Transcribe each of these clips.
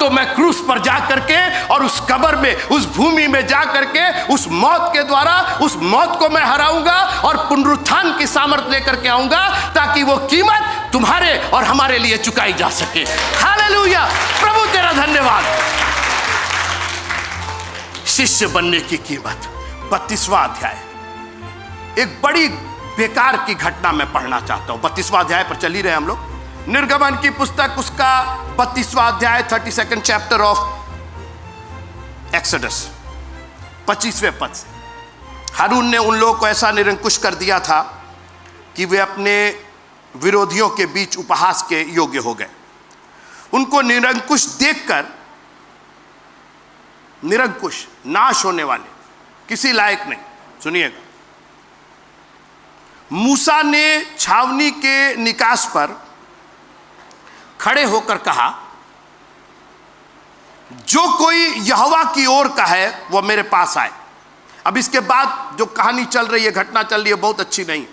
तो मैं क्रूस पर जा करके और उस कब्र में, उस भूमि में जा करके उस मौत के द्वारा उस मौत को मैं हराऊंगा और पुनरुत्थान की सामर्थ लेकर के आऊंगा, ताकि वो कीमत तुम्हारे और हमारे लिए चुकाई जा सके। हालेलुया, प्रभु तेरा धन्यवाद। शिष्य बनने की कीमत, 32वां अध्याय। एक बड़ी बेकार की घटना मैं पढ़ना चाहता हूं। 32वां अध्याय पर चल ही रहे हम लोग। निर्गमन की पुस्तक उसका 32वां अध्याय, 32nd चैप्टर ऑफ एक्सोडस, 25वें पद से। हारून ने उन लोगों को ऐसा निरंकुश कर दिया था कि वे अपने विरोधियों के बीच उपहास के योग्य हो गए। उनको निरंकुश देखकर, निरंकुश, नाश होने वाले, किसी लायक नहीं, सुनिएगा, मूसा ने छावनी के निकास पर खड़े होकर कहा, जो कोई यहोवा की ओर का है वह मेरे पास आए। अब इसके बाद जो कहानी चल रही है, घटना चल रही है, बहुत अच्छी नहीं।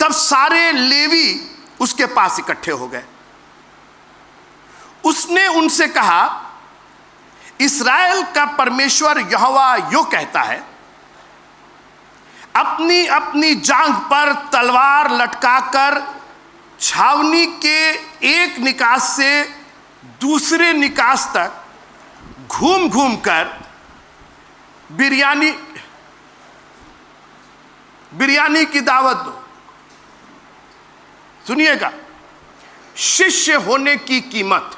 तब सारे लेवी उसके पास इकट्ठे हो गए। उसने उनसे कहा, इस्राएल का परमेश्वर यहोवा यो कहता है, अपनी अपनी जांघ पर तलवार लटकाकर छावनी के एक निकास से दूसरे निकास तक घूम घूम कर बिरयानी की दावत दो। सुनिएगा, शिष्य होने की कीमत,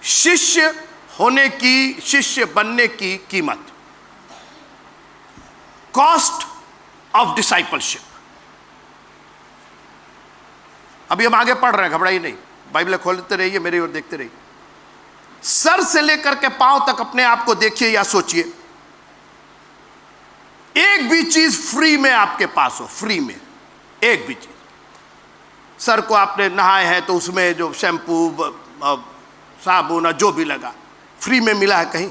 शिष्य होने की, शिष्य बनने की कीमत, कॉस्ट ऑफ डिसाइपलशिप। अभी हम आगे पढ़ रहे हैं, घबराइए नहीं, बाइबल खोलते रहिए, मेरी ओर देखते रहिए। सर से लेकर के पांव तक अपने आप को देखिए या सोचिए, एक भी चीज फ्री में आपके पास हो, फ्री में एक भी चीज। सर को आपने नहाए हैं तो उसमें जो शैम्पू, साबुन, जो भी लगा, फ्री में मिला है? कहीं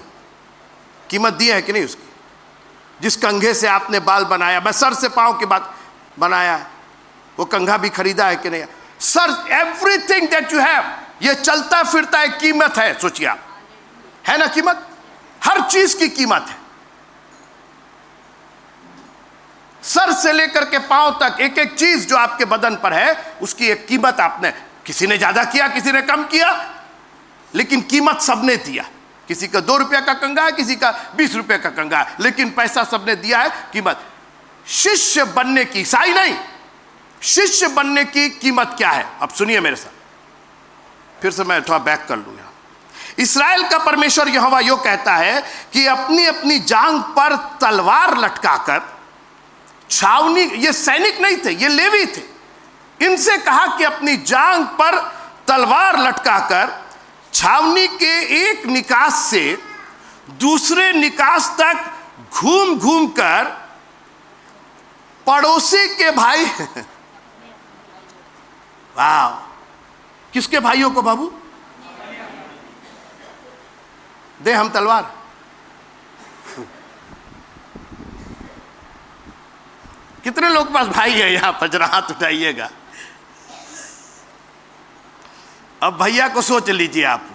कीमत दी है कि नहीं उसकी? जिस कंघे से आपने बाल बनाया, मैं सर से पांव की बात बनाया है, वो कंघा भी खरीदा है कि नहीं? Sir, everything that you have, ये चलता फिरता है, कीमत है। सोचिए आप, है ना कीमत? हर चीज की कीमत है। सर से लेकर के पांव तक एक एक चीज जो आपके बदन पर है, उसकी एक कीमत आपने, किसी ने ज्यादा किया, किसी ने कम किया, लेकिन कीमत सबने दिया। किसी का 2 रुपया का कंगा है, किसी का 20 रुपये का कंगा है, लेकिन पैसा सबने दिया है, कीमत। शिष्य बनने की, ईसाई नहीं, शिष्य बनने की कीमत क्या है? अब सुनिए मेरे साथ, फिर से मैं थोड़ा बैक कर लूं यहां। इस्राएल का परमेश्वर यहोवा यो कहता है कि अपनी अपनी जांघ पर तलवार लटकाकर छावनी, ये सैनिक नहीं थे, ये लेवी थे, इनसे कहा कि अपनी जांघ पर तलवार लटकाकर छावनी के एक निकास से दूसरे निकास तक घूम घूम कर पड़ोसी के भाई वाह, किसके भाइयों को बाबू दे हम तलवार? कितने लोग के पास भाई है यहां पर? जरा हाथ उठाइएगा। अब भैया को सोच लीजिए आप लोग।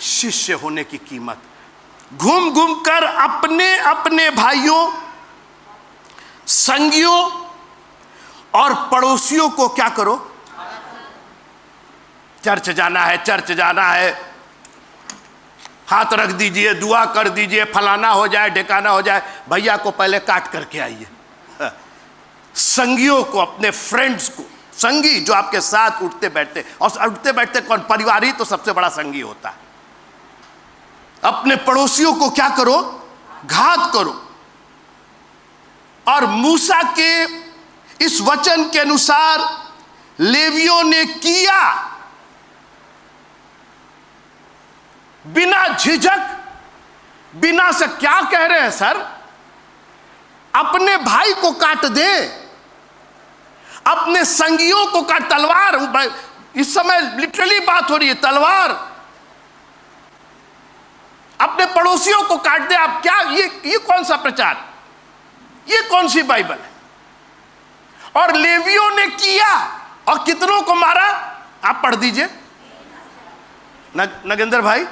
शिष्य होने की कीमत, घूम घूम कर अपने अपने भाइयों, संगियों और पड़ोसियों को क्या करो? चर्च जाना है, चर्च जाना है, हाथ रख दीजिए, दुआ कर दीजिए, फलाना हो जाए, ढिकाना हो जाए। भैया को पहले काट करके आइए। संगियों को, अपने फ्रेंड्स को, संगी जो आपके साथ उठते बैठते, और उठते बैठते कौन? परिवार ही तो सबसे बड़ा संगी होता है। अपने पड़ोसियों को क्या करो? घात करो। और मूसा के इस वचन के अनुसार लेवियों ने किया, बिना झिझक, बिना से। क्या कह रहे हैं सर? अपने भाई को काट दे, अपने संगियों को काट, तलवार, इस समय लिटरली बात हो रही है, तलवार, अपने पड़ोसियों को काट दे। आप क्या, ये कौन सा प्रचार, ये कौन सी बाइबल है? और लेवियों ने किया, और कितनों को मारा? आप पढ़ दीजिए नगेंद्र भाई,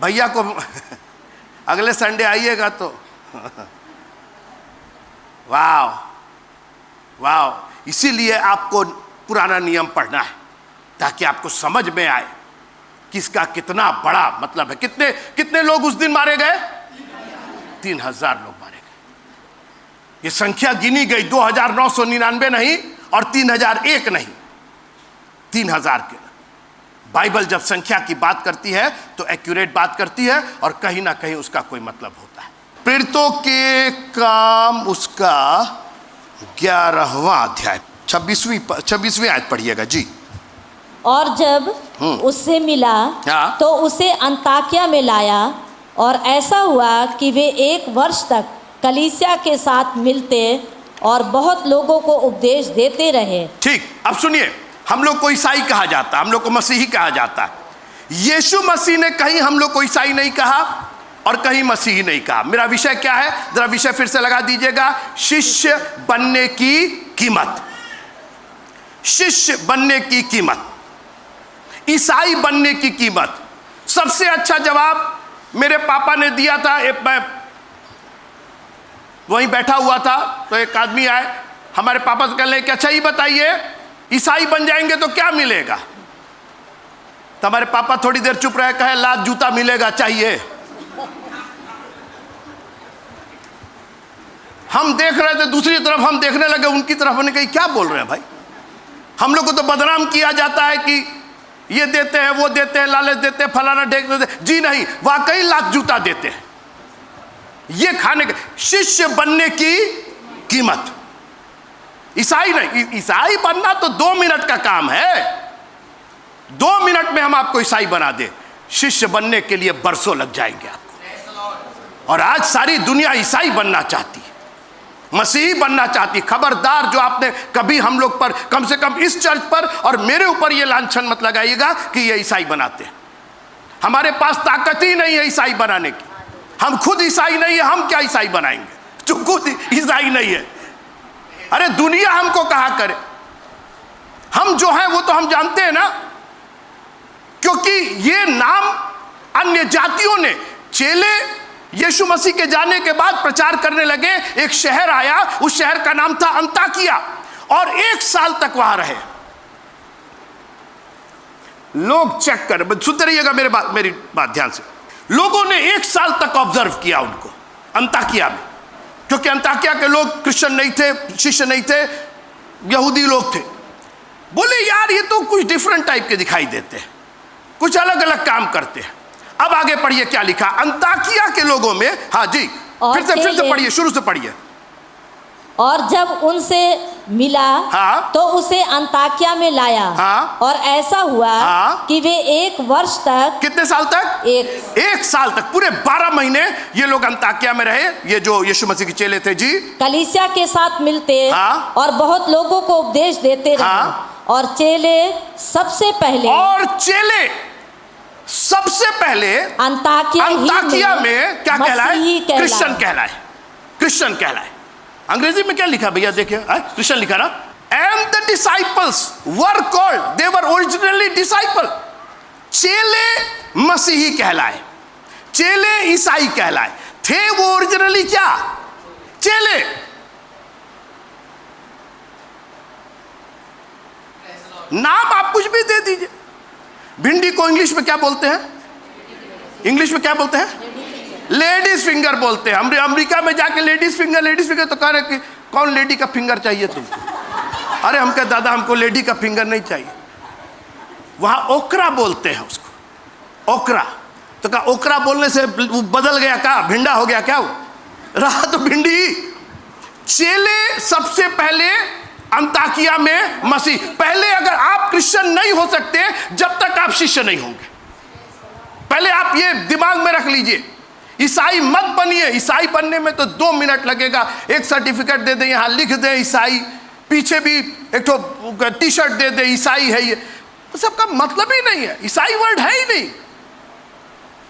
भैया को अगले संडे आइएगा तो वाह वाह। इसीलिए आपको पुराना नियम पढ़ना है ताकि आपको समझ में आए कि इसका कितना बड़ा मतलब है। कितने कितने लोग उस दिन मारे गए? 3000 लोग मारे गए। ये संख्या गिनी गई, 2999 नहीं और 3001 नहीं, 3000 के। बाइबल जब संख्या की बात करती है तो एक्यूरेट बात करती है और कहीं ना कहीं उसका कोई मतलब होता है। प्रेरितों के काम उसका 11वां अध्याय 26वीं आयत पढ़िएगा जी। और जब उससे मिला तो उसे अंताकिया में लाया, और ऐसा हुआ कि वे 1 वर्ष तक कलीसिया के साथ मिलते और बहुत लोगों को उपदेश देते रहे। ठीक, अब सुनिए, हम लोग को ईसाई कहा जाता है, हम लोग को मसीही कहा जाता है। यीशु मसीह ने कहीं हम लोग को ईसाई नहीं कहा और कहीं मसीही नहीं कहा। मेरा विषय क्या है? जरा विषय फिर से लगा दीजिएगा, शिष्य बनने की कीमत। शिष्य बनने की कीमत, ईसाई बनने की कीमत। सबसे अच्छा जवाब मेरे पापा ने दिया था। मैं वहीं बैठा हुआ था तो एक आदमी आए, हमारे पापा से कह रहे कि अच्छा ये बताइए, ईसाई बन जाएंगे तो क्या मिलेगा? तो हमारे पापा थोड़ी देर चुप रहे, कहे लात जूता मिलेगा, चाहिए। हम देख रहे थे दूसरी तरफ, हम देखने लगे उनकी तरफ, हमने कही क्या बोल रहे हैं भाई? हम लोग को तो बदनाम किया जाता है कि ये देते हैं, वो देते हैं, लालच देते हैं, फलाना ढेक देते हैं। जी नहीं, वाकई लात जूता देते हैं। ये खाने के शिष्य बनने की कीमत। ईसाई नहीं, ईसाई बनना तो 2 मिनट का काम है। 2 मिनट में हम आपको ईसाई बना दे। शिष्य बनने के लिए बरसों लग जाएंगे आपको। और आज सारी दुनिया ईसाई बनना चाहती है, मसीही बनना चाहती। खबरदार, जो आपने कभी हम लोग पर, कम से कम इस चर्च पर और मेरे ऊपर ये लांछन मत लगाइएगा कि ये ईसाई बनाते हैं। हमारे पास ताकत ही नहीं है ईसाई बनाने की। हम खुद ईसाई नहीं है, हम क्या ईसाई बनाएंगे जो खुद ईसाई नहीं है? अरे दुनिया हमको कहा करे, हम जो है वो तो हम जानते हैं ना, क्योंकि ये नाम अन्य जातियों ने, चेले यीशु मसीह के जाने के बाद प्रचार करने लगे। एक शहर आया, उस शहर का नाम था अंताकिया, और 1 साल तक वहां रहे। लोग चेक कर, सुनते रहिएगा मेरी बात ध्यान से। लोगों ने 1 साल तक ऑब्जर्व किया उनको अंताकिया में, क्योंकि अंताकिया के लोग क्रिश्चियन नहीं थे, शिष्य नहीं थे, यहूदी लोग थे। बोले यार ये तो कुछ डिफरेंट टाइप के दिखाई देते हैं, कुछ अलग अलग काम करते हैं। अब आगे पढ़िए क्या लिखा अंताकिया के लोगों में। हाँ जी, फिर से पढ़िए, शुरू से पढ़िए। और जब उनसे मिला तो उसे अंताकिया में लाया, और ऐसा हुआ कि वे 1 वर्ष तक, कितने साल तक? 1 साल तक, पूरे 12 महीने ये लोग अंताकिया में रहे। ये जो यीशु मसीह के चेले थे जी, कलीसिया के साथ मिलते और बहुत लोगों को उपदेश देते रहे। और चेले सबसे पहले अंताकिया में क्या कहलाए? क्रिश्चियन कहलाए। अंग्रेजी में क्या लिखा भैया देखिए, क्रिश्चियन लिखा ना। And the disciples were called, they were originally disciple. चेले मसीही कहलाए, चेले ईसाई कहलाए। थे वो ओरिजिनली क्या? चेले। नाम आप कुछ भी दे दीजिए। भिंडी को इंग्लिश में क्या बोलते हैं? इंग्लिश में क्या बोलते हैं? लेडीज फिंगर बोलते हैं। अमेरिका में जाके लेडीज फिंगर तो कह रहे कि कौन लेडी का फिंगर चाहिए तुमको? अरे हम कहे दादा हमको लेडी का फिंगर नहीं चाहिए। वहां ओकरा बोलते हैं उसको, ओकरा। तो कहा ओकरा बोलने से बदल गया क्या? भिंडा हो गया क्या? वो रहा तो भिंडी। चेले सबसे पहले अंताकिया में मसीह। पहले अगर आप क्रिश्चियन नहीं हो सकते जब तक आप शिष्य नहीं होंगे। पहले आप ये दिमाग में रख लीजिए, ईसाई मत बनिए। ईसाई बनने में तो 2 मिनट लगेगा। एक सर्टिफिकेट दे दें, यहाँ लिख दें ईसाई, पीछे भी एक तो टी शर्ट दे दे ईसाई है। ये सबका मतलब ही नहीं है, ईसाई वर्ड है ही नहीं।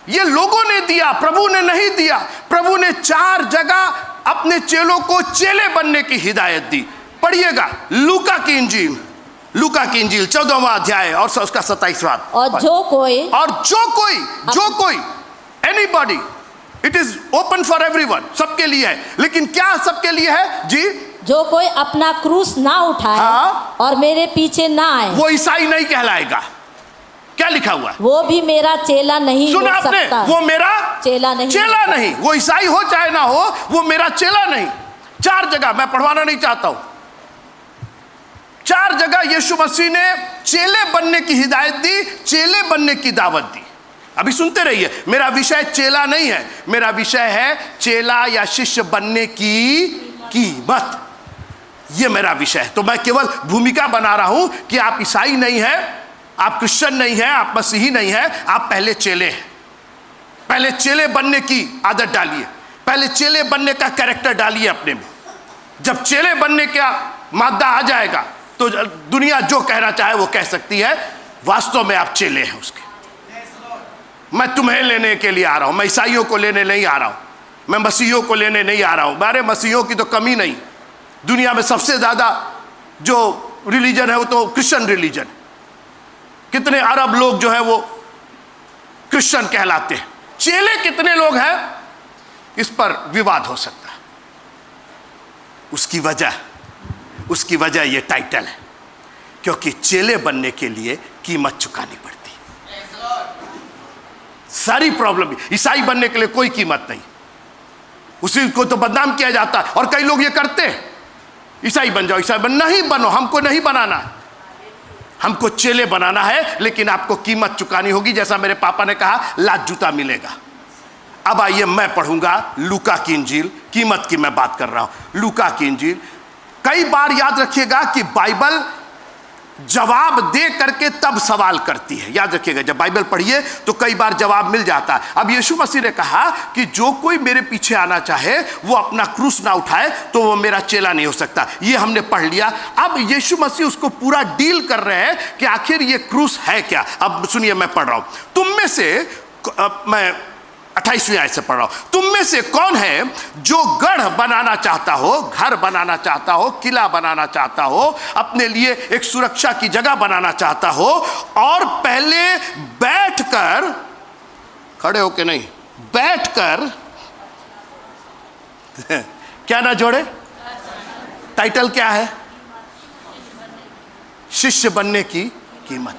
ये लोगों ने दिया, प्रभु ने नहीं दिया। प्रभु ने 4 जगह अपने चेलों को चेले बनने की हिदायत दी। पढ़िएगा लूका की इंजील, लूका की इंजील 14वां अध्याय और उसका 27वां। और जो कोई anybody, it is open for everyone, सबके लिए है। लेकिन क्या सबके लिए है जी? जो कोई अपना क्रूस ना उठाए और मेरे पीछे ना आए, वो ईसाई नहीं कहलाएगा। क्या लिखा हुआ है? वो भी मेरा चेला नहीं हो सुना आपने? सकता। वो मेरा चेला नहीं। वो ईसाई हो चाहे ना हो, वो मेरा चेला नहीं। 4 जगह, मैं पढ़वाना नहीं चाहता हूं, 4 जगह यीशु मसीह ने चेले बनने की हिदायत दी, चेले बनने की दावत दी। अभी सुनते रहिए, मेरा विषय चेला नहीं है, मेरा विषय है चेला या शिष्य बनने की कीमत। यह मेरा विषय है। तो मैं केवल भूमिका बना रहा हूं कि आप ईसाई नहीं हैं, आप क्रिश्चियन नहीं हैं, आप मसीही नहीं हैं, आप पहले चेले हैं। पहले चेले बनने की आदत डालिए, पहले चेले बनने का कैरेक्टर डालिए अपने में। जब चेले बनने का मादा आ जाएगा तो दुनिया जो कहना चाहे वो कह सकती है, वास्तव में आप चेले हैं उसके। मैं तुम्हें लेने के लिए आ रहा हूं, मैं ईसाइयों को लेने नहीं आ रहा हूं, मैं मसीहियों को लेने नहीं आ रहा हूं। अरे मसीहियों की तो कमी नहीं, दुनिया में सबसे ज्यादा जो रिलीजन है वो तो क्रिश्चियन रिलीजन। कितने अरब लोग जो है वो क्रिश्चियन कहलाते हैं। चेले कितने लोग हैं, इस पर विवाद हो सकता है। उसकी वजह ये टाइटल है, क्योंकि चेले बनने के लिए कीमत चुकानी पड़ती है। सारी प्रॉब्लम, ईसाई बनने के लिए कोई कीमत नहीं, उसी को तो बदनाम किया जाता है। और कई लोग ये करते हैं, ईसाई बन जाओ, ईसाई नहीं बनो, हमको नहीं बनाना, हमको चेले बनाना है, लेकिन आपको कीमत चुकानी होगी। जैसा मेरे पापा ने कहा, लात जूता मिलेगा। अब आइए मैं पढ़ूंगा लूका की इंजील, कीमत की मैं बात कर रहा हूं। लूका की इंजील, कई बार याद रखिएगा कि बाइबल जवाब दे करके तब सवाल करती है। याद रखिएगा, जब बाइबल पढ़िए तो कई बार जवाब मिल जाता है। अब यीशु मसीह ने कहा कि जो कोई मेरे पीछे आना चाहे वो अपना क्रूस ना उठाए तो वो मेरा चेला नहीं हो सकता। ये हमने पढ़ लिया। अब यीशु मसीह उसको पूरा डील कर रहे हैं कि आखिर ये क्रूस है क्या। अब सुनिए, मैं पढ़ रहा हूं, तुम में से, मैं 28वीं आयत से पढ़ रहा हूं, तुम में से कौन है जो गढ़ बनाना चाहता हो, घर बनाना चाहता हो, किला बनाना चाहता हो, अपने लिए एक सुरक्षा की जगह बनाना चाहता हो, और पहले बैठकर, खड़े होके नहीं, बैठकर क्या ना जोड़े, टाइटल क्या है? शिष्य बनने की कीमत।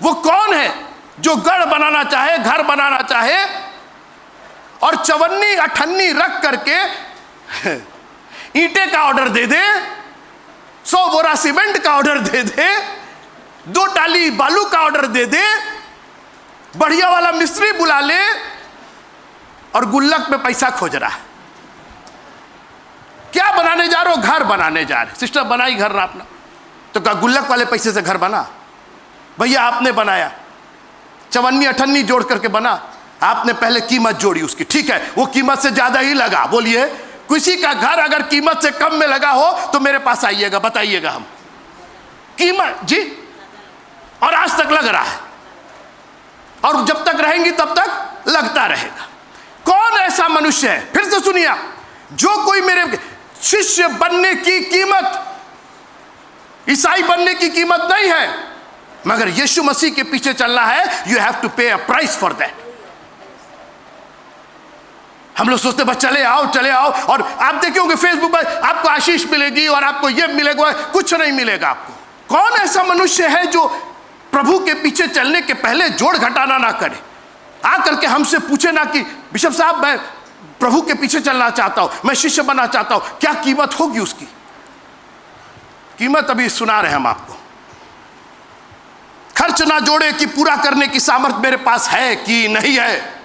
वो कौन है जो गढ़ बनाना चाहे, घर बनाना चाहे, और चवन्नी अठन्नी रख करके ईंटे का ऑर्डर दे दे, 100 बोरा सीमेंट का ऑर्डर दे दे, 2 टाली बालू का ऑर्डर दे दे, बढ़िया वाला मिस्त्री बुला ले, और गुल्लक में पैसा खोज रहा है। क्या बनाने जा रहे हो? घर बनाने जा रहे। सिस्टर बनाई घर ना अपना, तो क्या गुल्लक वाले पैसे से घर बना? भैया आपने बनाया, चवन्नी अठन्नी जोड़ करके बना, आपने पहले कीमत जोड़ी उसकी, ठीक है, वो कीमत से ज्यादा ही लगा। बोलिए, किसी का घर अगर कीमत से कम में लगा हो तो मेरे पास आइएगा, बताइएगा हम कीमत जी, और आज तक लग रहा है, और जब तक रहेंगी तब तक लगता रहेगा। कौन ऐसा मनुष्य है, फिर से सुनिए, जो कोई मेरे शिष्य बनने की कीमत, ईसाई बनने की कीमत नहीं है, मगर यीशु मसीह के पीछे चलना है, यू हैव टू पे अ प्राइस फॉर दैट। हम लोग सोचते बस चले आओ, और आप देखे होंगे फेसबुक पर आपको आशीष मिलेगी और आपको ये मिलेगा, कुछ नहीं मिलेगा आपको। कौन ऐसा मनुष्य है जो प्रभु के पीछे चलने के पहले जोड़ घटाना ना करे, आकर के हमसे पूछे ना कि बिशप साहब मैं प्रभु के पीछे चलना चाहता हूं, मैं शिष्य बनना चाहता हूं, क्या कीमत होगी उसकी? कीमत अभी सुना रहे हम आपको। खर्च ना जोड़े कि पूरा करने की सामर्थ्य मेरे पास है कि नहीं है,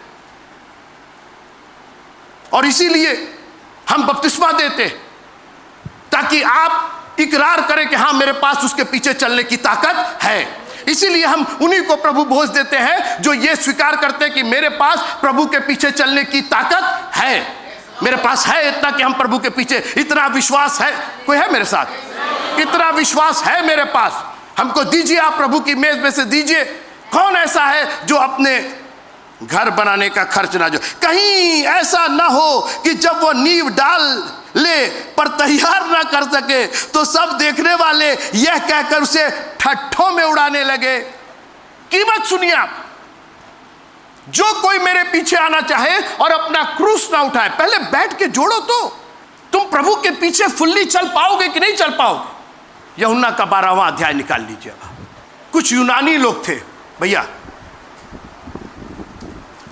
और इसीलिए हम बपतिस्मा देते ताकि आप इकरार करें कि हाँ मेरे पास उसके पीछे चलने की ताकत है। इसीलिए हम उन्हीं को प्रभु भोज देते हैं जो ये स्वीकार करते हैं कि मेरे पास प्रभु के पीछे चलने की ताकत है, मेरे पास है इतना कि हम प्रभु के पीछे, इतना विश्वास है। कोई है मेरे साथ? इतना विश्वास है मेरे पास, हमको दीजिए, आप प्रभु की मेज में से दीजिए। कौन ऐसा है जो अपने घर बनाने का खर्च ना जो, कहीं ऐसा ना हो कि जब वो नींव डाल ले पर तैयार ना कर सके, तो सब देखने वाले यह कहकर उसे ठट्ठों में उड़ाने लगे। कीमत सुनिए आप, जो कोई मेरे पीछे आना चाहे और अपना क्रूस ना उठाए, पहले बैठ के जोड़ो तो तुम प्रभु के पीछे फुल्ली चल पाओगे कि नहीं चल पाओगे। यूहन्ना का 12वां अध्याय निकाल लीजिए। कुछ यूनानी लोग थे भैया,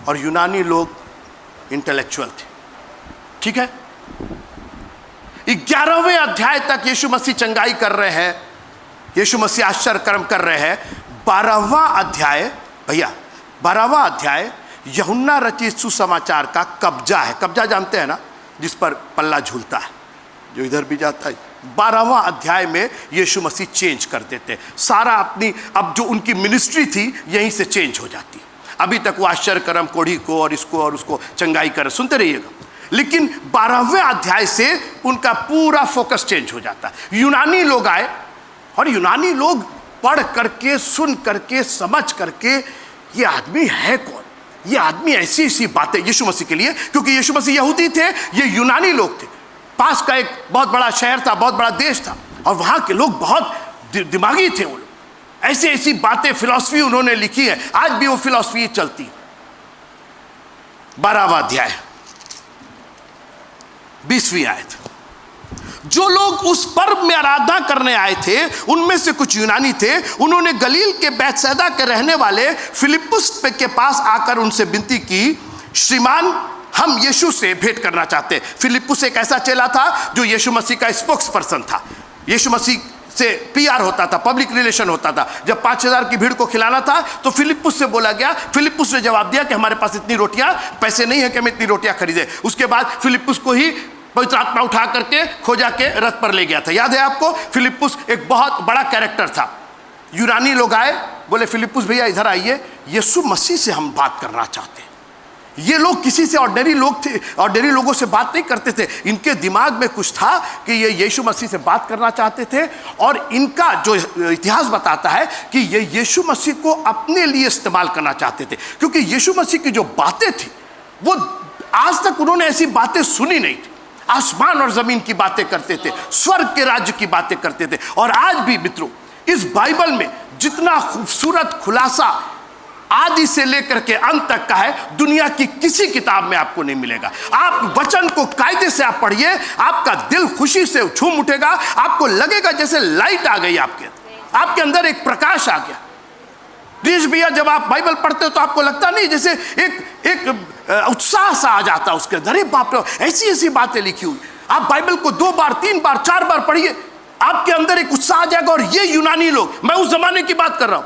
और यूनानी लोग इंटेलेक्चुअल थे, ठीक है। 11वें अध्याय तक यीशु मसीह चंगाई कर रहे हैं, यीशु मसीह आश्चर्य कर्म कर रहे हैं। 12वां अध्याय भैया, 12वां अध्याय यूहन्ना रचित सुसमाचार का कब्जा है। कब्जा जानते हैं ना, जिस पर पल्ला झूलता है, जो इधर भी जाता है। 12वां अध्याय में यीशु मसीह चेंज कर देते, सारा अपनी अब जो उनकी मिनिस्ट्री थी यहीं से चेंज हो जाती। अभी तक वो आश्चर्य कर्म कोढ़ी को और इसको और उसको चंगाई कर, सुनते रहिएगा, लेकिन 12वें अध्याय से उनका पूरा फोकस चेंज हो जाता है। यूनानी लोग आए और यूनानी लोग पढ़ करके, सुन करके, समझ करके, ये आदमी है कौन, ये आदमी ऐसी ऐसी बातें यीशु मसीह के लिए, क्योंकि यीशु मसीह यहूदी थे, ये यूनानी लोग थे। पास का एक बहुत बड़ा शहर था, बहुत बड़ा देश था, और वहां के लोग बहुत दिमागी थे। वो लोग ऐसी ऐसी बातें, फिलॉसफी उन्होंने लिखी है, आज भी वो फिलॉसफी चलती। 12वां अध्याय 20वीं आयत, जो लोग उस पर्व में आराधना करने आए थे उनमें से कुछ यूनानी थे। उन्होंने गलील के बैतसैदा के रहने वाले फिलिप्पुस के पास आकर उनसे विनती की, श्रीमान हम यीशु से भेंट करना चाहते हैं। फिलिप्पुस एक ऐसा चेला था जो यीशु मसीह का स्पोक्स पर्सन था। यीशु मसीह से पीआर होता था, पब्लिक रिलेशन होता था। जब 5000 की भीड़ को खिलाना था तो फिलिप्पुस से बोला गया। फिलिप्पुस ने जवाब दिया कि हमारे पास इतनी रोटियां, पैसे नहीं है कि हम इतनी रोटियां खरीदे। उसके बाद फिलिप्पुस को ही पवित्र आत्मा उठा करके खोजा के रथ पर ले गया था। याद है आपको, फिलिप्पुस एक बहुत बड़ा कैरेक्टर था। यूनानी लोग आए, बोले फिलिप्पुस भैया इधर आइए, यीशु मसीह से हम बात करना चाहते हैं। ये लोग किसी से ऑर्डिनरी लोग थे, ऑर्डिनरी लोगों से बात नहीं करते थे। इनके दिमाग में कुछ था कि ये यीशु मसीह से बात करना चाहते थे, और इनका जो इतिहास बताता है कि ये यीशु मसीह को अपने लिए इस्तेमाल करना चाहते थे, क्योंकि यीशु मसीह की जो बातें थी वो आज तक उन्होंने ऐसी बातें सुनी नहीं थी। आसमान और जमीन की बातें करते थे, स्वर्ग के राज्य की बातें करते थे। और आज भी मित्रों, इस बाइबल में जितना खूबसूरत खुलासा आदि से लेकर के अंत तक का है, दुनिया की किसी किताब में आपको नहीं मिलेगा। आप वचन को कायदे से आप पढ़िए, आपका दिल खुशी से झूम उठेगा। आपको लगेगा जैसे लाइट आ गई आपके अंदर, एक प्रकाश आ गया। दिनेश भैया, जब आप बाइबल पढ़ते हो तो आपको लगता नहीं जैसे एक उत्साह सा आ जाता उसके अंदर, अरे बाप रे, ऐसी ऐसी बातें लिखी हुई। आप बाइबल को 2 बार 3 बार 4 बार पढ़िए, आपके अंदर एक उत्साह आ जाएगा। और ये यूनानी लोग, मैं उस जमाने की बात कर रहा हूं,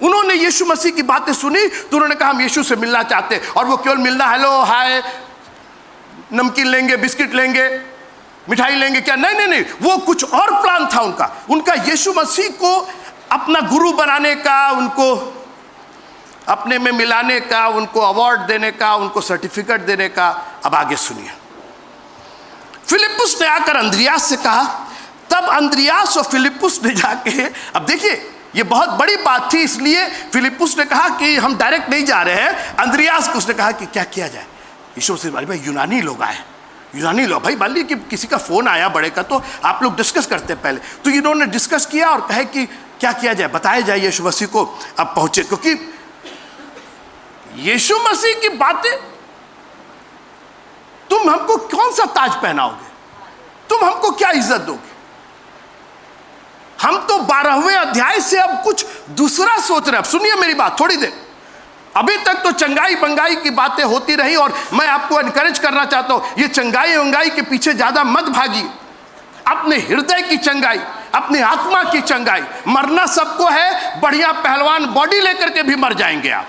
उन्होंने यीशु मसीह की बातें सुनी तो उन्होंने कहा हम यीशु से मिलना चाहते हैं। और वो केवल मिलना, हेलो हाय, नमकीन लेंगे, बिस्किट लेंगे, मिठाई लेंगे, क्या, नहीं नहीं नहीं, वो कुछ और प्लान था उनका यीशु मसीह को अपना गुरु बनाने का, उनको अपने में मिलाने का, उनको अवार्ड देने का, उनको सर्टिफिकेट देने का। अब आगे सुनिए, फिलिप्पुस ने आकर अंद्रियास से कहा। तब अंद्रियास और फिलिप्पुस ने जाके, अब देखिए ये बहुत बड़ी बात थी, इसलिए फिलिप्पुस ने कहा कि हम डायरेक्ट नहीं जा रहे हैं। अंद्रियास को उसने कहा कि क्या किया जाए। यीशु से भाई यूनानी लोग आए, यूनानी लोग, भाई मान लीजिए कि किसी का फोन आया बड़े का, तो आप लोग डिस्कस करते हैं पहले। तो इन्होंने डिस्कस किया और कहे कि क्या किया जाए, बताया जाए यीशु मसीह को। अब पहुंचे, क्योंकि यीशु मसीह की बातें, तुम हमको कौन सा ताज पहनाओगे, तुम हमको क्या इज्जत दोगे। हम तो 12वें अध्याय से अब कुछ दूसरा सोच रहे हैं। अब सुनिए मेरी बात थोड़ी देर, अभी तक तो चंगाई बंगाई की बातें होती रही, और मैं आपको एनकरेज करना चाहता हूं, ये चंगाई वंगाई के पीछे ज्यादा मत भागिए। अपने हृदय की चंगाई, अपनी आत्मा की चंगाई। मरना सबको है, बढ़िया पहलवान बॉडी लेकर के भी मर जाएंगे आप,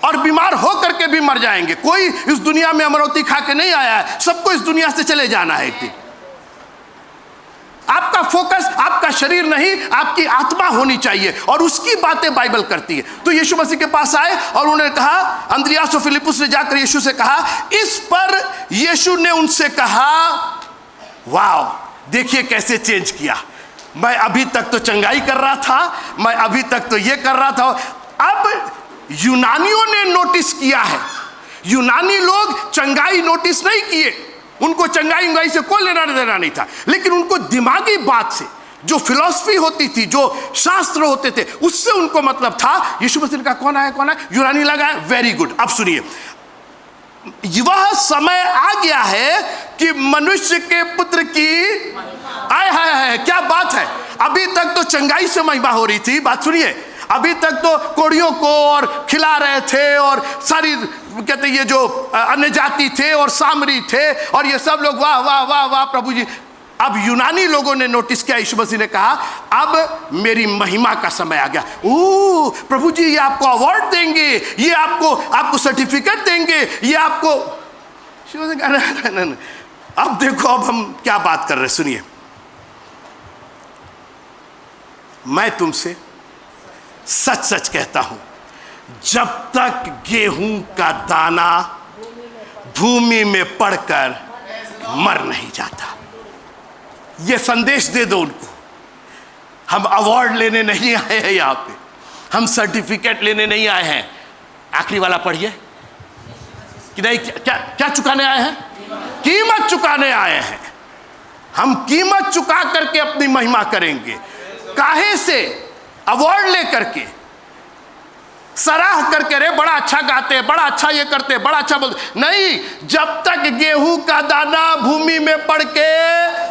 और बीमार हो करके भी मर जाएंगे। कोई इस दुनिया में अमरौती खा के नहीं आया है, सबको इस दुनिया से चले जाना है एक दिन। आपका फोकस आपका शरीर नहीं, आपकी आत्मा होनी चाहिए, और उसकी बातें बाइबल करती है। तो यीशु मसीह के पास आए और उन्होंने कहा, अंद्रियास और फिलिप्पुस ने जाकर यीशु से कहा। इस पर यीशु ने उनसे कहा, वाओ, देखिए कैसे चेंज किया। मैं अभी तक तो चंगाई कर रहा था, मैं अभी तक तो ये कर रहा था, अब यूनानियों ने नोटिस किया है। यूनानी लोग चंगाई नोटिस नहीं किए, उनको चंगाई उंगाई से कोई लेना देना नहीं था, लेकिन उनको दिमागी बात से, जो फिलॉसफी होती थी, जो शास्त्र होते थे, उससे उनको मतलब था। यीशु मसीह ने कहा कौन आया, कौन आया? यूनानी लगा है, वेरी गुड। अब सुनिए, वह समय आ गया है कि मनुष्य के पुत्र की आय है। क्या बात है! अभी तक तो चंगाई से महिमा हो रही थी। बात सुनिए, अभी तक तो कोड़ियों को और खिला रहे थे, और सारी कहते ये जो अन्य जाति थे और सामरी थे, और ये सब लोग वाह वाह वाह वाह प्रभु जी। अब यूनानी लोगों ने नोटिस किया, यीशु मसीह ने कहा अब मेरी महिमा का समय आ गया। ओ प्रभु जी, ये आपको अवार्ड देंगे, ये आपको सर्टिफिकेट देंगे, ये आपको। यीशु मसीह कहा नहीं, अब देखो, अब हम क्या बात कर रहे हैं, सुनिए। मैं तुमसे सच सच कहता हूं, जब तक गेहूं का दाना भूमि में पड़कर मर नहीं जाता। ये संदेश दे दो उनको, हम अवार्ड लेने नहीं आए हैं यहां पे, हम सर्टिफिकेट लेने नहीं आए हैं। आखिरी वाला पढ़िए कि नहीं, क्या चुकाने आए हैं? कीमत चुकाने आए हैं। हम कीमत चुका करके अपनी महिमा करेंगे। काहे से? अवार्ड लेकर के, सराह करके, रे बड़ा अच्छा गाते, बड़ा अच्छा ये करते, बड़ा अच्छा बोलते नहीं। जब तक गेहूं का दाना भूमि में पड़ के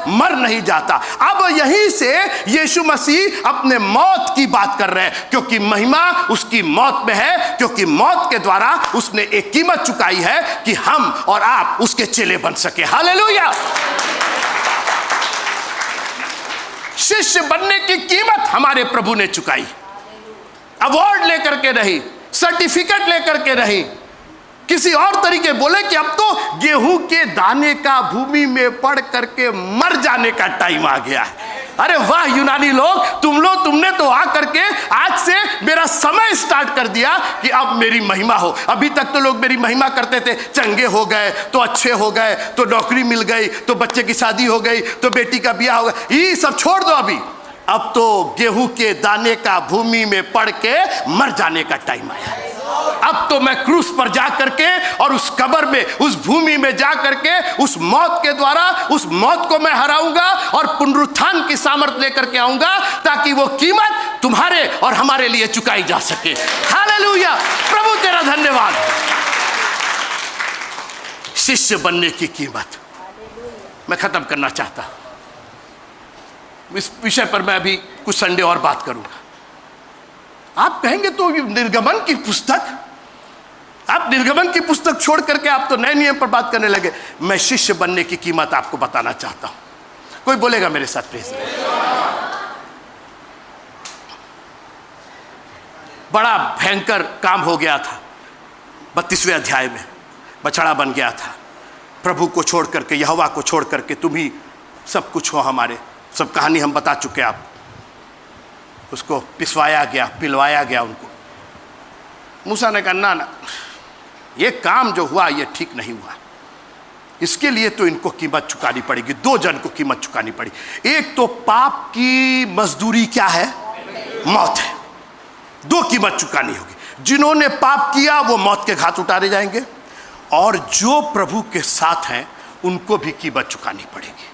मर नहीं जाता। अब यहीं से यीशु मसीह अपने मौत की बात कर रहे हैं, क्योंकि महिमा उसकी मौत में है, क्योंकि मौत के द्वारा उसने एक कीमत चुकाई है कि हम और आप उसके चेले बन सके। हालेलुया! शिष्य बनने की कीमत हमारे प्रभु ने चुकाई। अवार्ड लेकर के नहीं, सर्टिफिकेट लेकर के नहीं, किसी और तरीके बोले कि अब तो गेहूं के दाने का भूमि में पड़ करके मर जाने का टाइम आ गया है। अरे वाह यूनानी लोग, तुमने तो आ करके आज से मेरा समय स्टार्ट कर दिया कि अब मेरी महिमा हो। अभी तक तो लोग मेरी महिमा करते थे, चंगे हो गए तो अच्छे हो गए, तो नौकरी मिल गई, तो बच्चे की शादी हो गई, तो बेटी का ब्याह हो गया, ये सब छोड़ दो अभी। अब तो गेहूं के दाने का भूमि में पड़ के मर जाने का टाइम आया। अब तो मैं क्रूस पर जा करके और उस कब्र में, उस भूमि में जा करके उस मौत के द्वारा उस मौत को मैं हराऊंगा और पुनरुत्थान की सामर्थ लेकर के आऊंगा, ताकि वो कीमत तुम्हारे और हमारे लिए चुकाई जा सके। हालेलुया! प्रभु तेरा धन्यवाद। शिष्य बनने की कीमत मैं खत्म करना चाहता हूं। इस विषय पर मैं अभी कुछ संडे और बात करूंगा। आप कहेंगे तो निर्गमन की पुस्तक, आप निर्गमन की पुस्तक छोड़ करके आप तो नए नियम पर बात करने लगे। मैं शिष्य बनने की कीमत आपको बताना चाहता हूं। कोई बोलेगा मेरे साथ प्लीज? बड़ा भयंकर काम हो गया था 32वें अध्याय में। बछड़ा बन गया था, प्रभु को छोड़ करके, यहोवा को छोड़ करके तुम ही सब कुछ हो हमारे। सब कहानी हम बता चुके आप। उसको पिसवाया गया, पिलवाया गया उनको। मूसा ने कहा ना, ये काम जो हुआ ये ठीक नहीं हुआ, इसके लिए तो इनको कीमत चुकानी पड़ेगी। 2 जन को कीमत चुकानी पड़ी। एक तो पाप की मजदूरी क्या है? मौत है। 2 कीमत चुकानी होगी। जिन्होंने पाप किया वो मौत के घाट उतारे जाएंगे, और जो प्रभु के साथ हैं उनको भी कीमत चुकानी पड़ेगी।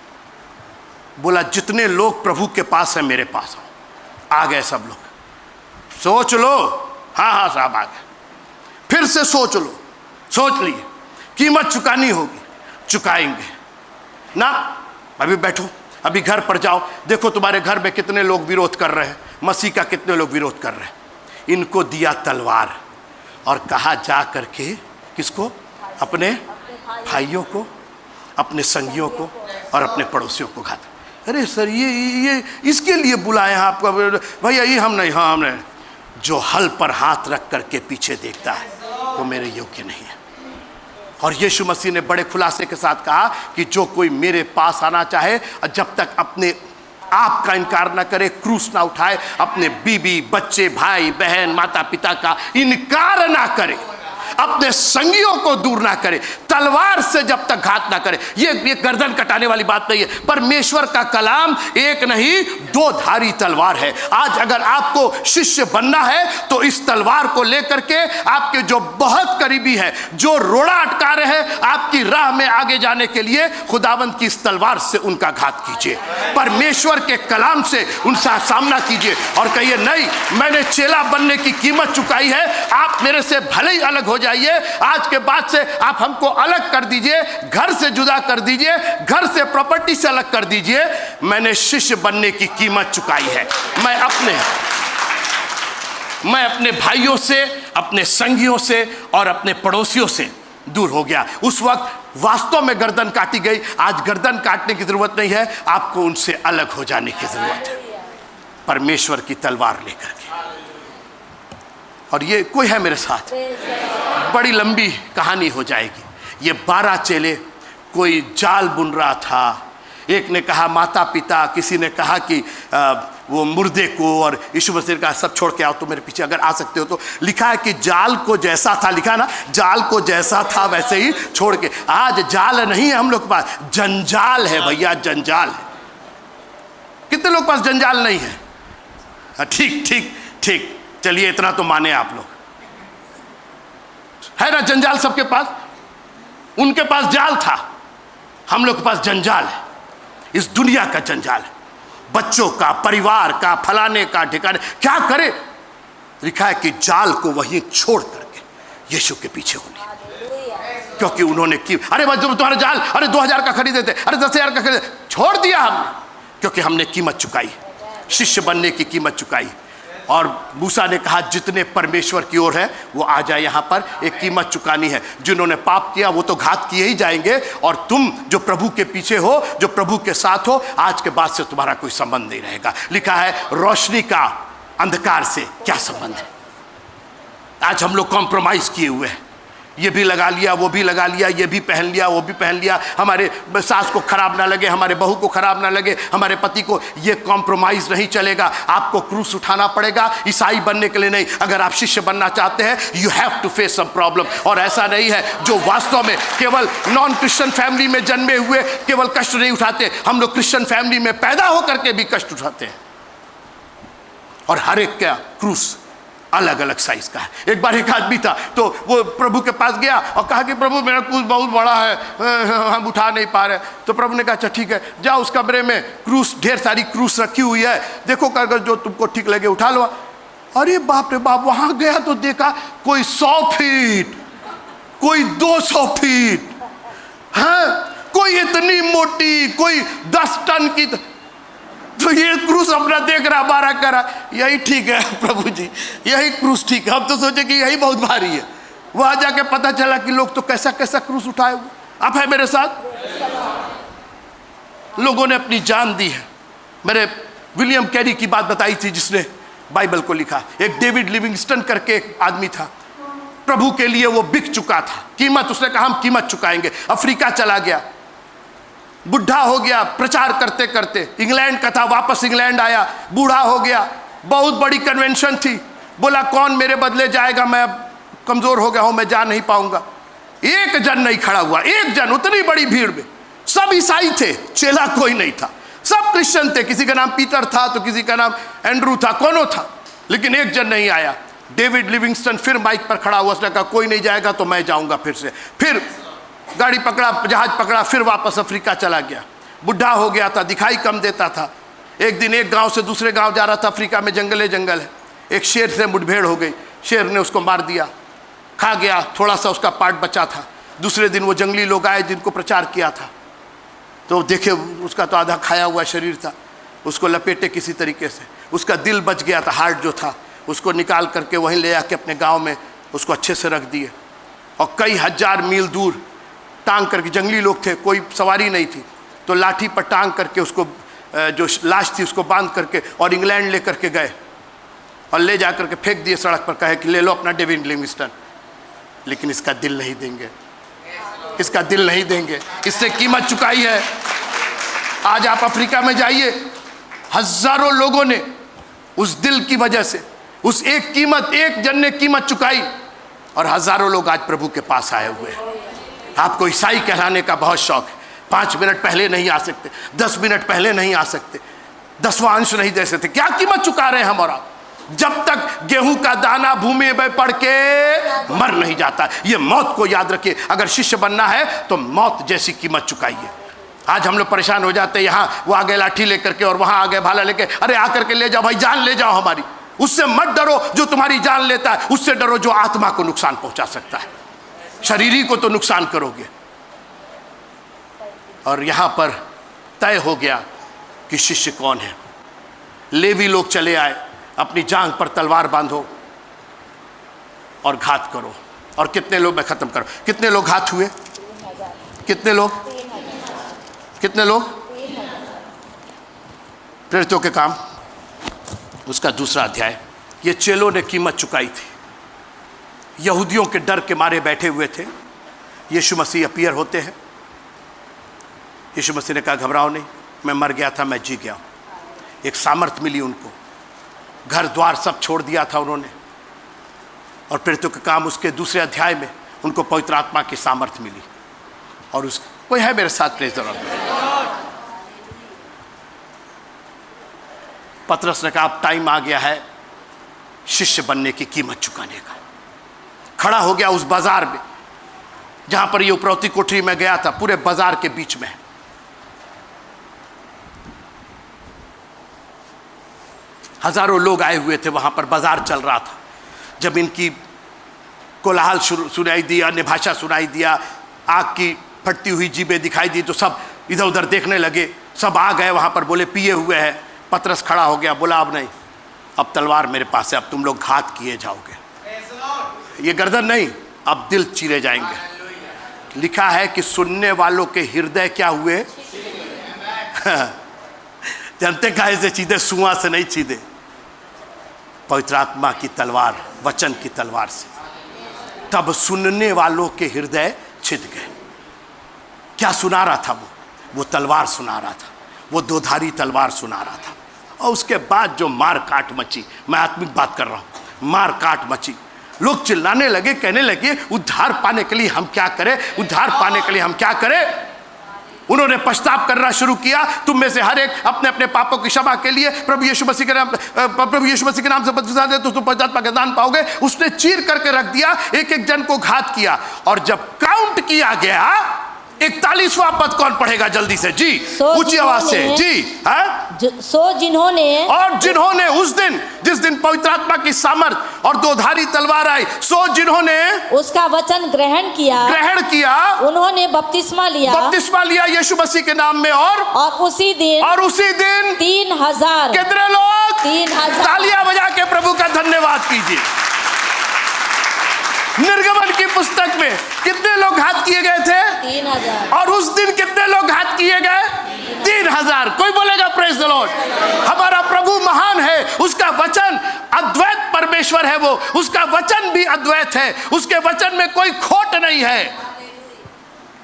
बोला जितने लोग प्रभु के पास हैं मेरे पास आओ। आ गए सब लोग। सोच लो, हाँ साहब आ गए। फिर से सोच लो, सोच लिए, कीमत चुकानी होगी, चुकाएंगे ना। अभी बैठो, अभी घर पर जाओ, देखो तुम्हारे घर में कितने लोग विरोध कर रहे हैं, मसीह का कितने लोग विरोध कर रहे हैं। इनको दिया तलवार और कहा जा करके, किसको? अपने भाइयों को, अपने संगियों को और अपने पड़ोसियों को घात। अरे सर ये इसके लिए बुलाए हैं आपको भैया? ये हम नहीं, हाँ हमने। जो हल पर हाथ रख करके पीछे देखता है वो मेरे योग्य नहीं है। और यीशु मसीह ने बड़े खुलासे के साथ कहा कि जो कोई मेरे पास आना चाहे, जब तक अपने आप का इनकार ना करे, क्रूस ना उठाए, अपने बीबी बच्चे भाई बहन माता पिता का इनकार ना करे, अपने संगियों को दूर ना करे, तलवार से जब तक घात ना करे। ये गर्दन कटाने वाली बात नहीं है। परमेश्वर का कलाम एक नहीं दो धारी तलवार है। आज अगर आपको शिष्य बनना है तो इस तलवार को लेकर के आपके जो बहुत करीबी है, जो रोड़ा अटका रहे हैं आपकी राह में आगे जाने के लिए, खुदावंद की इस तलवार से उनका घात कीजिए। परमेश्वर के कलाम से उनका सामना कीजिए और कहिए नहीं, मैंने चेला बनने की कीमत चुकाई है। आप मेरे से भले ही अलग हो जाइए, आज के बाद से आप हमको अलग कर दीजिए, घर से जुदा कर दीजिए, घर से प्रॉपर्टी से अलग कर दीजिए। मैंने शिष्य बनने की कीमत चुकाई है। मैं अपने भाइयों से, अपने संगियों से और अपने पड़ोसियों से दूर हो गया। उस वक्त वास्तव में गर्दन काटी गई। आज गर्दन काटने की जरूरत नहीं है, आपको उनसे अलग हो जाने की जरूरत है परमेश्वर की तलवार लेकर के। और ये कोई है मेरे साथ, बड़ी लंबी कहानी हो जाएगी। ये 12 चेले, कोई जाल बुन रहा था। एक ने कहा माता पिता, किसी ने कहा कि वो मुर्दे को, और यीशु मसीह ने कहा सब छोड़ के आओ तो मेरे पीछे, अगर आ सकते हो तो। लिखा है कि जाल को जैसा था, लिखा ना, जाल को जैसा था वैसे ही छोड़ के। आज जाल नहीं है हम लोग के पास, जंजाल है भैया, जंजाल है। कितने लोग पास जंजाल नहीं है? ठीक ठीक ठीक, चलिए इतना तो माने आप लोग, है ना जंजाल सबके पास। उनके पास जाल था, हम लोग के पास जंजाल है। इस दुनिया का जंजाल है, बच्चों का, परिवार का, फलाने का, ठिकाने, क्या करे। लिखा है कि जाल को वहीं छोड़ करके यीशु के पीछे हो लिया, क्योंकि उन्होंने की, अरे भाई तुम्हारा जाल, अरे 2000 का खरीदे थे, अरे 10,000 का खरीदे, छोड़ दिया हमने, क्योंकि हमने कीमत चुकाई, शिष्य बनने की कीमत चुकाई। और मूसा ने कहा जितने परमेश्वर की ओर है वो आ जाए यहाँ पर, एक कीमत चुकानी है। जिन्होंने पाप किया वो तो घात किए ही जाएंगे, और तुम जो प्रभु के पीछे हो, जो प्रभु के साथ हो, आज के बाद से तुम्हारा कोई संबंध नहीं रहेगा। लिखा है रोशनी का अंधकार से क्या संबंध है। आज हम लोग कॉम्प्रोमाइज किए हुए हैं, ये भी लगा लिया, वो भी लगा लिया, ये भी पहन लिया, वो भी पहन लिया, हमारे सास को खराब ना लगे, हमारे बहू को खराब ना लगे, हमारे पति को। ये कॉम्प्रोमाइज नहीं चलेगा, आपको क्रूस उठाना पड़ेगा। ईसाई बनने के लिए नहीं, अगर आप शिष्य बनना चाहते हैं you have to face some problem. और ऐसा नहीं है जो वास्तव में केवल नॉन क्रिश्चियन फैमिली में जन्मे हुए केवल कष्ट नहीं उठाते, हम लोग क्रिश्चियन फैमिली में पैदा होकर के भी कष्ट उठाते हैं। और हर एक का क्रूस अलग अलग साइज का है। एक बार एक आदमी था तो वो प्रभु के पास गया और कहा कि प्रभु मेरा क्रूस बहुत बड़ा है, हम उठा नहीं पा रहे। तो प्रभु ने कहा अच्छा ठीक है, जाओ उस कमरे में क्रूस, ढेर सारी क्रूस रखी हुई है, देखो कर जो तुमको ठीक लगे उठा लो। अरे बाप रे बाप, वहां गया तो देखा कोई 100 फीट, कोई 200 फीट, हाँ कोई इतनी मोटी, कोई 10 टन की। तो ये क्रूस अपना देख रहा, 12 करा, यही ठीक है प्रभु जी, यही क्रूस ठीक है। हम तो सोचे कि यही बहुत भारी है। वहां जाके पता चला कि लोग तो कैसा कैसा क्रूस उठाए हुए। आप है मेरे साथ, लोगों ने अपनी जान दी है। मैंने विलियम कैरी की बात बताई थी जिसने बाइबल को लिखा। एक डेविड लिविंगस्टन करके एक आदमी था, प्रभु के लिए वो बिक चुका था, कीमत, उसने कहा हम कीमत चुकाएंगे। अफ्रीका चला गया, बुढ़ा हो गया प्रचार करते करते, इंग्लैंड का था, वापस इंग्लैंड आया, बूढ़ा हो गया। बहुत बड़ी कन्वेंशन थी, बोला कौन मेरे बदले जाएगा, मैं कमजोर हो गया हूं, मैं जा नहीं पाऊंगा। एक जन नहीं खड़ा हुआ, एक जन, उतनी बड़ी भीड़ में। सब ईसाई थे, चेला कोई नहीं था, सब क्रिश्चियन थे। किसी का नाम पीटर था तो किसी का नाम एंड्रू था, कोनो था, लेकिन एक जन नहीं आया। डेविड लिविंगस्टन फिर माइक पर खड़ा हुआ, उसने कहा कोई नहीं जाएगा तो मैं जाऊंगा फिर से। फिर गाड़ी पकड़ा, जहाज पकड़ा, फिर वापस अफ्रीका चला गया। बुढ़ा हो गया था, दिखाई कम देता था। एक दिन एक गांव से दूसरे गांव जा रहा था, अफ्रीका में जंगल जंगल है। एक शेर से मुठभेड़ हो गई, शेर ने उसको मार दिया, खा गया, थोड़ा सा उसका पार्ट बचा था। दूसरे दिन वो जंगली लोग आए जिनको प्रचार किया था, तो देखे उसका तो आधा खाया हुआ शरीर था, उसको लपेटे किसी तरीके से, उसका दिल बच गया था, हार्ट जो था, उसको निकाल करके वहीं ले आके अपने गाँव में उसको अच्छे से रख दिए। और कई हजार मील दूर टांग करके, जंगली लोग थे, कोई सवारी नहीं थी, तो लाठी पर टांग करके उसको, जो लाश थी उसको बांध करके और इंग्लैंड ले करके गए और ले जा करके फेंक दिए सड़क पर। कहे कि ले लो अपना डेविड लिविंगस्टन, लेकिन इसका दिल नहीं देंगे, इसका दिल नहीं देंगे, इससे कीमत चुकाई है। आज आप अफ्रीका में जाइए, हजारों लोगों ने उस दिल की वजह से, उस एक कीमत, एक जन ने कीमत चुकाई, और हजारों लोग आज प्रभु के पास आए हुए हैं। आपको ईसाई कहलाने का बहुत शौक है, 5 मिनट पहले नहीं आ सकते, 10 मिनट पहले नहीं आ सकते, 10वां अंश नहीं दे सकते। क्या कीमत चुका रहे हैं हम और आप? जब तक गेहूं का दाना भूमि में पड़ के मर नहीं जाता। ये मौत को याद रखिए, अगर शिष्य बनना है तो मौत जैसी कीमत चुकाइए। आज हम लोग परेशान हो जाते हैं, यहाँ वो आगे लाठी लेकर के और वहां आगे भाला लेके, अरे आकर के ले जाओ भाई, जान ले जाओ हमारी। उससे मत डरो जो तुम्हारी जान लेता है, उससे डरो जो आत्मा को नुकसान पहुंचा सकता है। शरीरी को तो नुकसान करोगे। और यहां पर तय हो गया कि शिष्य कौन है। लेवी लोग चले आए, अपनी जांघ पर तलवार बांधो और घात करो। और कितने लोग, मैं खत्म करो, कितने लोग घात हुए? कितने लोग? कितने लोग? प्रेरितों के काम उसका 2 अध्याय। ये चेलों ने कीमत चुकाई थी। यहूदियों के डर के मारे बैठे हुए थे। यीशु मसीह अपीयर होते हैं। यीशु मसीह ने कहा घबराओ नहीं, मैं मर गया था, मैं जी गया हूं। एक सामर्थ मिली उनको, घर द्वार सब छोड़ दिया था उन्होंने। और प्रेरितों के काम उसके 2 अध्याय में उनको पवित्र आत्मा की सामर्थ मिली। और उस कोई है मेरे साथ? Praise the Lord. पतरस ने कहा अब टाइम आ गया है शिष्य बनने की कीमत चुकाने का। खड़ा हो गया उस बाजार में जहां पर ये उपरौती कोठरी में गया था, पूरे बाजार के बीच में। हजारों लोग आए हुए थे, वहां पर बाजार चल रहा था। जब इनकी कोलाहल सुनाई दी, अन्य भाषा सुनाई दिया, आग की फटती हुई जीभें दिखाई दी, तो सब इधर उधर देखने लगे। सब आ गए वहां पर, बोले पिए हुए हैं। पतरस खड़ा हो गया, बोला अब नहीं, अब तलवार मेरे पास है, अब तुम लोग घात किए जाओगे। ये गर्दन नहीं, अब दिल चीरे जाएंगे। लिखा है कि सुनने वालों के हृदय क्या हुए? जानते काहे से चीदे? सुआ से नहीं चीदे, पवित्र आत्मा की तलवार, वचन की तलवार से। तब सुनने वालों के हृदय छिद गए। क्या सुना रहा था वो तलवार सुना रहा था, वो 2धारी तलवार सुना रहा था। और उसके बाद जो मार काट मची, मैं आत्मिक बात कर रहा हूं, मार काट मची। लोग चिल्लाने लगे, कहने लगे उद्धार पाने के लिए हम क्या करें, उद्धार पाने के लिए हम क्या करें। उन्होंने पश्चाताप करना शुरू किया। तुम में से हर एक अपने अपने पापों की क्षमा के लिए प्रभु यीशु मसीह के नाम से बपतिस्मा दे तो तुम पवित्र आत्मा का दान पाओगे। उसने चीर करके रख दिया, एक एक जन को घात किया। और जब काउंट किया गया 41वां पद कौन पढ़ेगा जल्दी से? जी, ऊंची आवाज से जी। जिन्होंने उस दिन, जिस दिन पवित्र आत्मा की सामर्थ और 2धारी तलवार आई, जिन्होंने उसका वचन ग्रहण किया, उन्होंने बपतिस्मा लिया यीशु मसीह के नाम में। और उसी दिन 3000। कितने लोग? 3000। तालियां बजा के प्रभु का धन्यवाद कीजिए। निर्गमन की पुस्तक में कितने लोग घात किए गए थे? 3000। और उस दिन कितने लोग घात किए गए? 3000। कोई बोलेगा प्रेज द लॉर्ड। हमारा प्रभु महान है, उसका वचन अद्वैत परमेश्वर है, वो उसका वचन भी अद्वैत है, उसके वचन में कोई खोट नहीं है।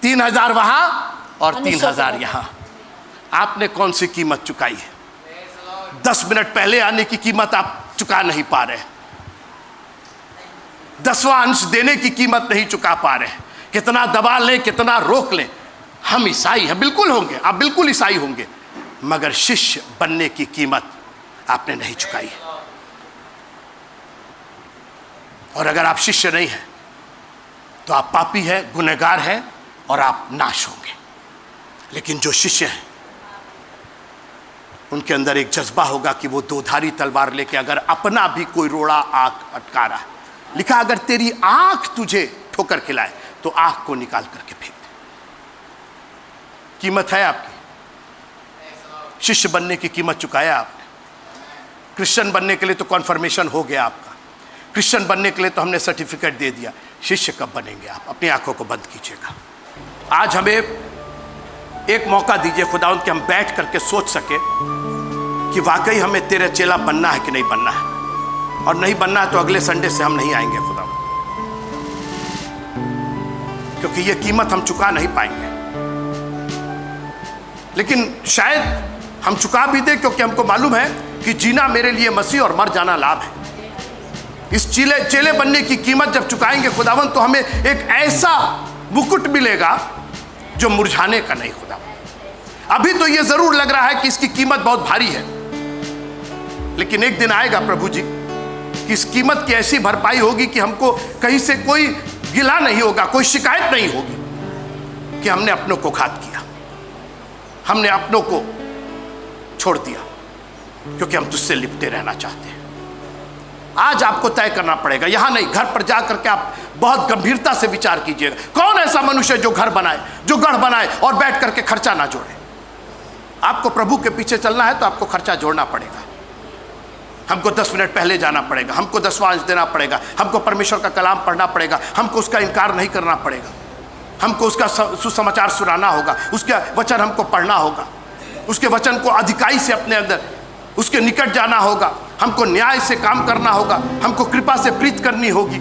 3000 वहां और 3000 यहां। आपने कौन सी कीमत चुकाई है? 10 मिनट पहले आने की कीमत आप चुका नहीं पा रहे, 10वां अंश देने की कीमत नहीं चुका पा रहे। कितना दबा लें, कितना रोक लें, हम ईसाई हैं, बिल्कुल होंगे, आप बिल्कुल ईसाई होंगे, मगर शिष्य बनने की कीमत आपने नहीं चुकाई है। और अगर आप शिष्य नहीं हैं तो आप पापी हैं, गुनहगार हैं और आप नाश होंगे। लेकिन जो शिष्य हैं उनके अंदर एक जज्बा होगा कि वो 2धारी तलवार लेके अगर अपना भी कोई रोड़ा आंख अटका रहा है, लिखा अगर तेरी आंख तुझे ठोकर खिलाए तो आंख को निकाल करके फेंक दे। कीमत है आपकी। शिष्य बनने की कीमत चुकाया आपने। क्रिश्चियन बनने के लिए तो कॉन्फर्मेशन हो गया आपका, क्रिश्चियन बनने के लिए तो हमने सर्टिफिकेट दे दिया। शिष्य कब बनेंगे आप? अपनी आंखों को बंद कीजिएगा। आज हमें एक मौका दीजिए खुदावंद कि हम बैठ करके सोच सके कि वाकई हमें तेरा चेला बनना है कि नहीं बनना है। और नहीं बनना है तो अगले संडे से हम नहीं आएंगे खुदावंद, क्योंकि ये कीमत हम चुका नहीं पाएंगे। लेकिन शायद हम चुका भी दें, क्योंकि हमको मालूम है कि जीना मेरे लिए मसीह और मर जाना लाभ है। इस चेले बनने की कीमत जब चुकाएंगे खुदावंद तो हमें एक ऐसा मुकुट मिलेगा जो मुरझाने का नहीं खुदा। अभी तो ये जरूर लग रहा है कि इसकी कीमत बहुत भारी है, लेकिन एक दिन आएगा प्रभु जी कि इस कीमत की ऐसी भरपाई होगी कि हमको कहीं से कोई गिला नहीं होगा, कोई शिकायत नहीं होगी कि हमने अपनों को घात किया, हमने अपनों को छोड़ दिया, क्योंकि हम तुझसे लिपटे रहना चाहते हैं। आज आपको तय करना पड़ेगा, यहां नहीं, घर पर जाकर के आप बहुत गंभीरता से विचार कीजिएगा। कौन ऐसा मनुष्य जो घर बनाए, जो गढ़ बनाए और बैठ करके खर्चा ना जोड़े? आपको प्रभु के पीछे चलना है तो आपको खर्चा जोड़ना पड़ेगा। हमको 10 मिनट पहले जाना पड़ेगा, हमको 10वां अंश देना पड़ेगा, हमको परमेश्वर का कलाम पढ़ना पड़ेगा, हमको उसका इनकार नहीं करना पड़ेगा, हमको उसका सुसमाचार सुनाना होगा, उसका वचन हमको पढ़ना होगा, उसके वचन को अधिकाई से अपने अंदर उसके निकट जाना होगा, हमको न्याय से काम करना होगा, हमको कृपा से प्रीत करनी होगी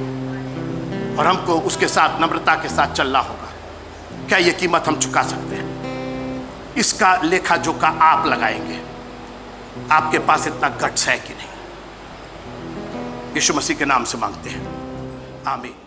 और हमको उसके साथ नम्रता के साथ चलना होगा। क्या ये कीमत हम चुका सकते हैं? इसका लेखा जोखा आप लगाएंगे। आपके पास इतना गट्स है कि नहीं? यीशु मसीह के नाम से मांगते हैं, आमीन।